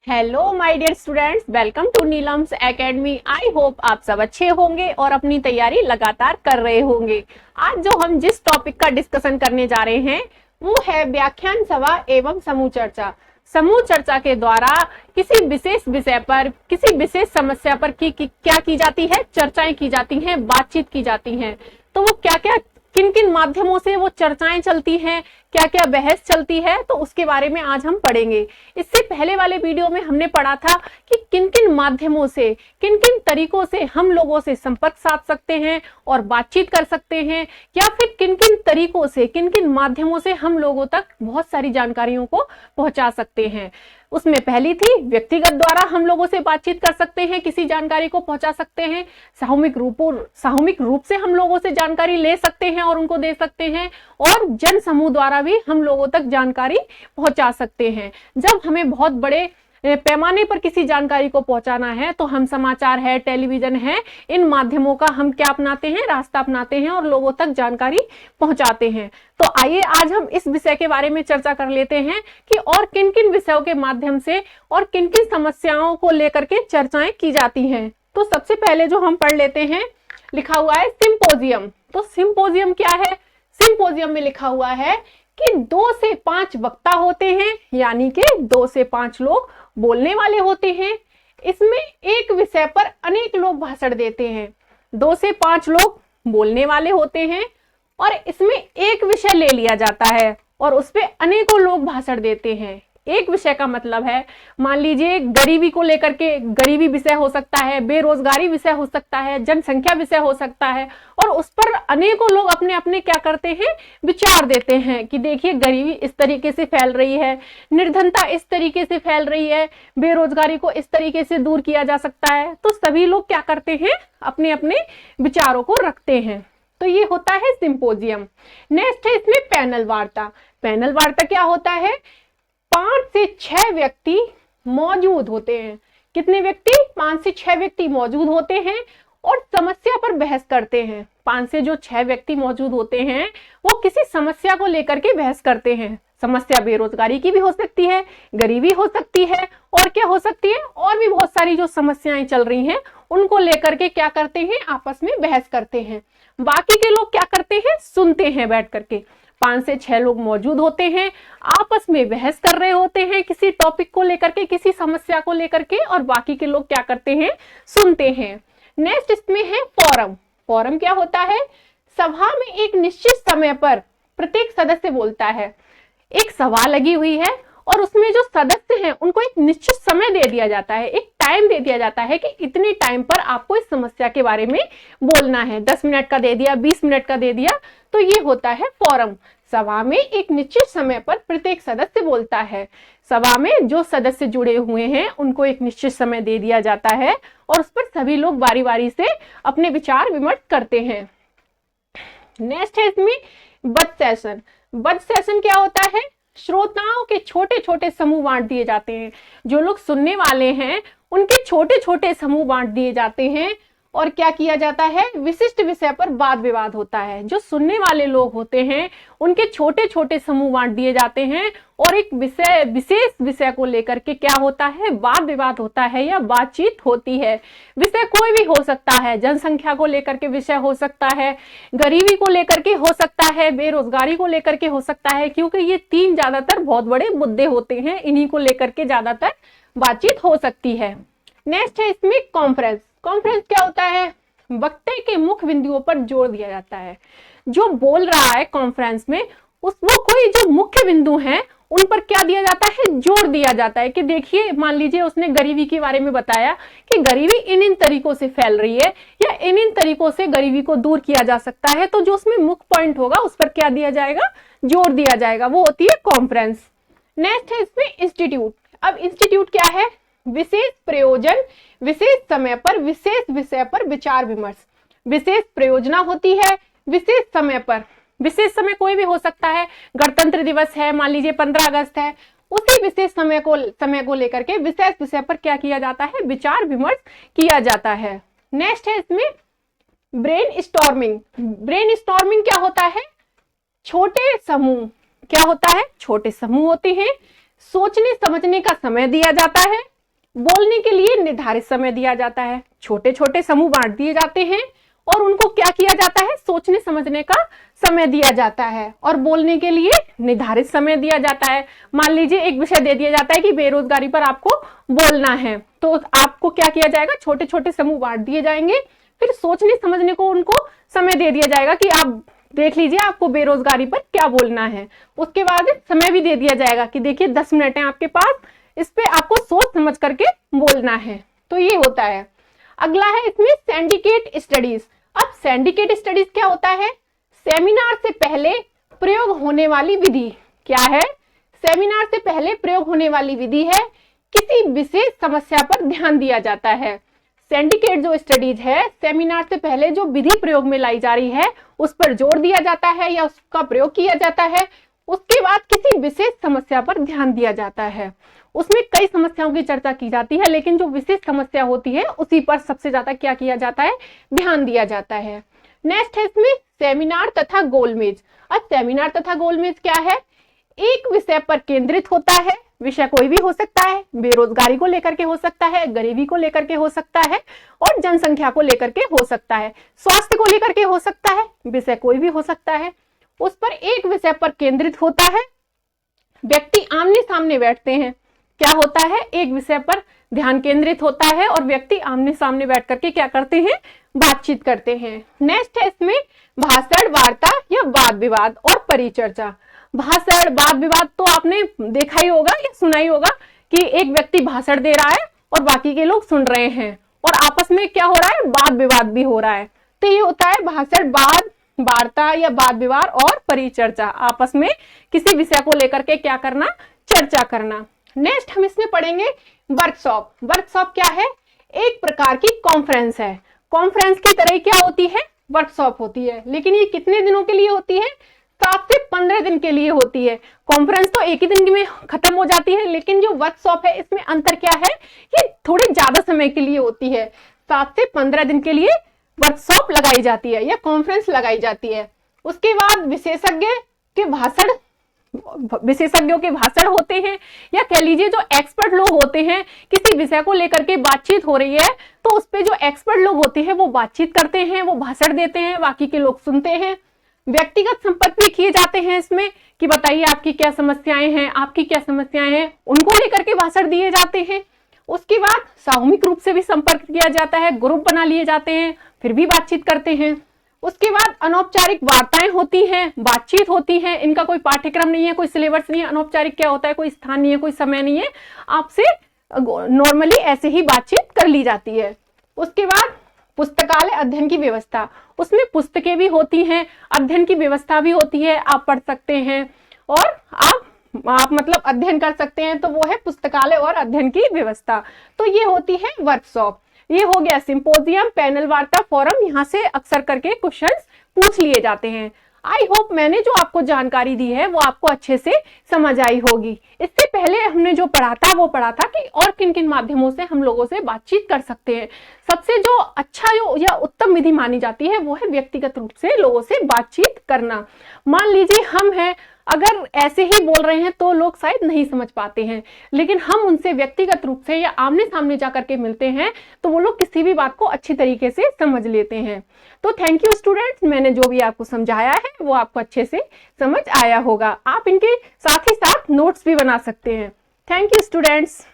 Hello my dear students, welcome to Neelam's academy. I hope आप सब अच्छे होंगे और अपनी तैयारी लगातार कर रहे होंगे। आज जो हम जिस टॉपिक का डिस्कशन करने जा रहे हैं वो है व्याख्यान सभा एवं समूह चर्चा। समूह चर्चा के द्वारा किसी विशेष विषय पर, किसी विशेष समस्या पर क्या की जाती है, चर्चाएं की जाती हैं, बातचीत की जाती हैं। तो वो क्या क्या, किन किन माध्यमों से वो चर्चाएं चलती हैं, क्या क्या बहस चलती है, तो उसके बारे में आज हम पढ़ेंगे। इससे पहले वाले वीडियो में हमने पढ़ा था कि किन किन माध्यमों से, किन किन तरीकों से हम लोगों से संपर्क साध सकते हैं और बातचीत कर सकते हैं, या फिर किन किन तरीकों से, किन किन माध्यमों से हम लोगों तक बहुत सारी जानकारियों को पहुंचा सकते हैं। उसमें पहली थी व्यक्तिगत द्वारा हम लोगों से बातचीत कर सकते हैं, किसी जानकारी को पहुंचा सकते हैं। सामूहिक रूप से हम लोगों से जानकारी ले सकते हैं और उनको दे सकते हैं, और जन समूह द्वारा भी हम लोगों तक जानकारी पहुंचा सकते हैं। जब हमें बहुत बड़े पैमाने पर किसी जानकारी को पहुंचाना है तो हम समाचार है, टेलीविजन है, इन माध्यमों का हम क्या अपनाते हैं, रास्ता अपनाते हैं और लोगों तक जानकारी पहुंचाते हैं। तो आइए आज हम इस विषय के बारे में चर्चा कर लेते हैं कि और किन किन विषयों के माध्यम से और किन किन समस्याओं को लेकर के चर्चाएं की जाती हैं। तो सबसे पहले जो हम पढ़ लेते हैं, लिखा हुआ है सिंपोजियम। तो सिंपोजियम क्या है? सिंपोजियम में लिखा हुआ है कि 2 से 5 वक्ता होते हैं, यानी कि 2 से 5 लोग बोलने वाले होते हैं। इसमें एक विषय पर अनेक लोग भाषण देते हैं। 2 से 5 लोग बोलने वाले होते हैं और इसमें एक विषय ले लिया जाता है और उस पर अनेकों लोग भाषण देते हैं। एक विषय का मतलब है, मान लीजिए गरीबी को लेकर के, गरीबी विषय हो सकता है, बेरोजगारी विषय हो सकता है, जनसंख्या विषय हो सकता है, और उस पर अनेकों लोग अपने अपने क्या करते हैं, विचार देते हैं कि देखिए गरीबी इस तरीके से फैल रही है, निर्धनता इस तरीके से फैल रही है, बेरोजगारी को इस तरीके से दूर किया जा सकता है। तो सभी लोग क्या करते हैं, अपने अपने विचारों को रखते हैं। तो ये होता है सिंपोजियम। नेक्स्ट है इसमें पैनल वार्ता। पैनल वार्ता क्या होता है? 5 से 6 व्यक्ति मौजूद होते हैं। कितने व्यक्ति? 5 से 6 व्यक्ति मौजूद होते हैं और समस्या पर बहस करते हैं। 5 से जो 6 व्यक्ति मौजूद होते हैं वो किसी समस्या को लेकर के बहस करते हैं। समस्या बेरोजगारी की भी हो सकती है, गरीबी हो सकती है, और क्या हो सकती है, और भी बहुत सारी जो समस्याएं चल रही हैं उनको लेकर के क्या करते हैं, आपस में बहस करते हैं। बाकी के लोग क्या करते हैं, सुनते हैं बैठ करके। 5 से 6 लोग मौजूद होते हैं, आपस में बहस कर रहे होते हैं किसी टॉपिक को लेकर के, किसी समस्या को लेकर के, और बाकी के लोग क्या करते हैं, सुनते हैं। नेक्स्ट इसमें है फोरम। फोरम क्या होता है? सभा में एक निश्चित समय पर प्रत्येक सदस्य बोलता है। एक सभा लगी हुई है और उसमें जो सदस्य हैं उनको एक निश्चित समय दे दिया जाता है, एक टाइम दे दिया जाता है कि इतने टाइम पर आपको इस समस्या के बारे में बोलना है। 10 मिनट का दे दिया, 20 मिनट का दे दिया, तो ये होता है फोरम। सभा में एक निश्चित समय पर प्रत्येक सदस्य बोलता है। सभा में जो सदस्य जुड़े हुए हैं उनको एक निश्चित समय दे दिया जाता है और उस पर सभी लोग बारी बारी से अपने विचार विमर्श करते हैं। नेक्स्ट है इसमें बद सेशन। बद सेशन क्या होता है? श्रोताओं के छोटे छोटे समूह बांट दिए जाते हैं। जो लोग सुनने वाले हैं उनके छोटे छोटे समूह बांट दिए जाते हैं और क्या किया जाता है, विशिष्ट विषय पर वाद विवाद होता है। जो सुनने वाले लोग होते हैं उनके छोटे छोटे समूह बांट दिए जाते हैं और एक विशेष विषय को लेकर के क्या होता है, वाद विवाद होता है या बातचीत होती है। विषय कोई भी हो सकता है, जनसंख्या को लेकर के विषय हो सकता है, गरीबी को लेकर के हो सकता है, बेरोजगारी को लेकर के हो सकता है, क्योंकि ये 3 ज्यादातर बहुत बड़े मुद्दे होते हैं, इन्हीं को लेकर के ज्यादातर बातचीत हो सकती है। नेक्स्ट है इसमें कॉन्फ्रेंस। कॉन्फ्रेंस क्या होता है? वक्ता के मुख्य बिंदुओं पर जोर दिया जाता है। जो बोल रहा है कॉन्फ्रेंस में, वो कोई जो मुख्य बिंदु हैं उन पर क्या दिया जाता है, जोर दिया जाता है कि देखिए, मान लीजिए उसने गरीबी के बारे में बताया कि गरीबी इन तरीकों से फैल रही है या इन तरीकों से गरीबी को दूर किया जा सकता है। तो जो उसमें मुख्य पॉइंट होगा उस पर क्या दिया जाएगा, जोर दिया जाएगा, वो होती है कॉन्फ्रेंस। नेक्स्ट है इसमें इंस्टीट्यूट। अब इंस्टीट्यूट क्या है? विशेष प्रयोजन, विशेष समय पर, विशेष विषय पर विचार विमर्श। विशेष प्रयोजना होती है विशेष समय पर। विशेष समय कोई भी हो सकता है, गणतंत्र दिवस है, मान लीजिए 15 अगस्त है, उसी विशेष समय को लेकर के विशेष विषय पर क्या किया जाता है, विचार विमर्श किया जाता है। नेक्स्ट है इसमें ब्रेन स्टॉर्मिंग। ब्रेन स्टॉर्मिंग क्या होता है? छोटे समूह। क्या होता है? छोटे समूह होते हैं, सोचने समझने का समय दिया जाता है, बोलने के लिए निर्धारित समय दिया जाता है, छोटे छोटे समूह बांट दिए जाते हैं और उनको क्या किया जाता है, सोचने समझने का समय दिया जाता है और बोलने के लिए निर्धारित समय दिया जाता है। मान लीजिए एक विषय दे दिया जाता है कि बेरोजगारी पर आपको बोलना है, तो आपको क्या किया जाएगा, छोटे छोटे समूह बांट दिए जाएंगे, फिर सोचने समझने को उनको समय दे दिया जाएगा कि आप देख लीजिए आपको बेरोजगारी पर क्या बोलना है। उसके बाद समय भी दे दिया जाएगा कि देखिए 10 मिनट है आपके पास, इस पे आपको सोच समझ करके बोलना है। तो ये होता है। अगला है इसमें सिंडिकेट स्टडीज। अब सिंडिकेट स्टडीज क्या होता है, सेमिनार से पहले प्रयोग होने वाली विधि। क्या है, सेमिनार से पहले प्रयोग होने वाली विधि है, किसी विशेष समस्या पर ध्यान दिया जाता है। सिंडिकेट जो स्टडीज है, सेमिनार से पहले जो विधि प्रयोग में लाई जा रही है उस पर जोर दिया जाता है या उसका प्रयोग किया जाता है। उसके बाद किसी विशेष समस्या पर ध्यान दिया जाता है। उसमें कई समस्याओं की चर्चा की जाती है, लेकिन जो विशेष समस्या होती है उसी पर सबसे ज्यादा क्या किया जाता है, ध्यान दिया जाता है। नेक्स्ट है इसमें सेमिनार तथा गोलमेज। अब सेमिनार तथा गोलमेज क्या है, एक विषय पर केंद्रित होता है। विषय कोई भी हो सकता है, बेरोजगारी को लेकर के हो सकता है, गरीबी को लेकर के हो सकता है और जनसंख्या को लेकर के हो सकता है, स्वास्थ्य को लेकर के हो सकता है, विषय कोई भी हो सकता है। उस पर एक विषय पर केंद्रित होता है, व्यक्ति आमने सामने बैठते हैं। क्या होता है, एक विषय पर ध्यान केंद्रित होता है और व्यक्ति आमने सामने बैठ करके क्या करते हैं, बातचीत करते हैं। नेक्स्ट है इसमें भाषण, वार्ता या वाद विवाद और परिचर्चा। भाषण, वाद विवाद तो आपने देखा ही होगा या सुना ही होगा कि एक व्यक्ति भाषण दे रहा है और बाकी के लोग सुन रहे हैं और आपस में क्या हो रहा है, वाद विवाद भी हो रहा है। तो ये होता है भाषण, वाद, वार्ता या वाद विवाद और परिचर्चा, आपस में किसी विषय को लेकर के क्या करना, चर्चा करना। नेक्स्ट हम इसमें पढ़ेंगे वर्कशॉप। वर्कशॉप क्या है, एक प्रकार की कॉन्फ्रेंस है। कॉन्फ्रेंस की तरह क्या होती है, वर्कशॉप होती है, लेकिन ये कितने दिनों के लिए होती है, 7 से 15 दिन के लिए होती है। कॉन्फ्रेंस तो एक ही दिन में खत्म हो जाती है, लेकिन जो वर्कशॉप है इसमें अंतर क्या है, ये थोड़ी ज्यादा समय के लिए होती है। 7 से 15 दिन के लिए वर्कशॉप लगाई जाती है या कॉन्फ्रेंस लगाई जाती है। उसके बाद विशेषज्ञों के भाषण होते हैं, या कह लीजिए जो एक्सपर्ट लोग होते हैं, किसी विषय को लेकर के बातचीत हो रही है तो उस पे जो एक्सपर्ट लोग होते हैं वो बातचीत करते हैं, वो भाषण देते हैं, बाकी के लोग सुनते हैं। व्यक्तिगत संपर्क भी किए जाते हैं इसमें कि बताइए आपकी क्या समस्याएं हैं, आपकी क्या समस्याएं हैं, उनको लेकर के भाषण दिए जाते हैं। उसके बाद सामूहिक रूप से भी संपर्क किया जाता है, ग्रुप बना लिए जाते हैं, फिर भी बातचीत करते हैं। उसके बाद अनौपचारिक वार्ताएं होती हैं, बातचीत होती है, इनका कोई पाठ्यक्रम नहीं है, कोई सिलेबस नहीं है। अनौपचारिक क्या होता है, कोई स्थान नहीं है, कोई समय नहीं है, आपसे नॉर्मली ऐसे ही बातचीत कर ली जाती है। उसके बाद पुस्तकालय अध्ययन की व्यवस्था, उसमें पुस्तकें भी होती हैं, अध्ययन की व्यवस्था भी होती है, आप पढ़ सकते हैं और आप मतलब अध्ययन कर सकते हैं, तो वो है पुस्तकालय और अध्ययन की व्यवस्था। तो ये होती है वर्कशॉप। ये हो गया सिंपोजियम, पैनल वार्ता, फोरम, यहाँ से अक्सर करके क्वेश्चंस पूछ लिए जाते हैं। आई होप मैंने जो आपको जानकारी दी है वो आपको अच्छे से समझ आई होगी। इससे पहले हमने जो पढ़ा था वो पढ़ा था कि और किन किन माध्यमों से हम लोगों से बातचीत कर सकते हैं। सबसे जो अच्छा या उत्तम विधि मानी जाती है वो है व्यक्तिगत रूप से लोगों से बातचीत करना। मान लीजिए हम हैं, अगर ऐसे ही बोल रहे हैं तो लोग शायद नहीं समझ पाते हैं, लेकिन हम उनसे व्यक्तिगत रूप से या आमने सामने जाकर के मिलते हैं तो वो लोग किसी भी बात को अच्छी तरीके से समझ लेते हैं। तो थैंक यू स्टूडेंट्स, मैंने जो भी आपको समझाया है वो आपको अच्छे से समझ आया होगा। आप इनके साथ ही साथ नोट्स भी बना सकते हैं। Thank you students.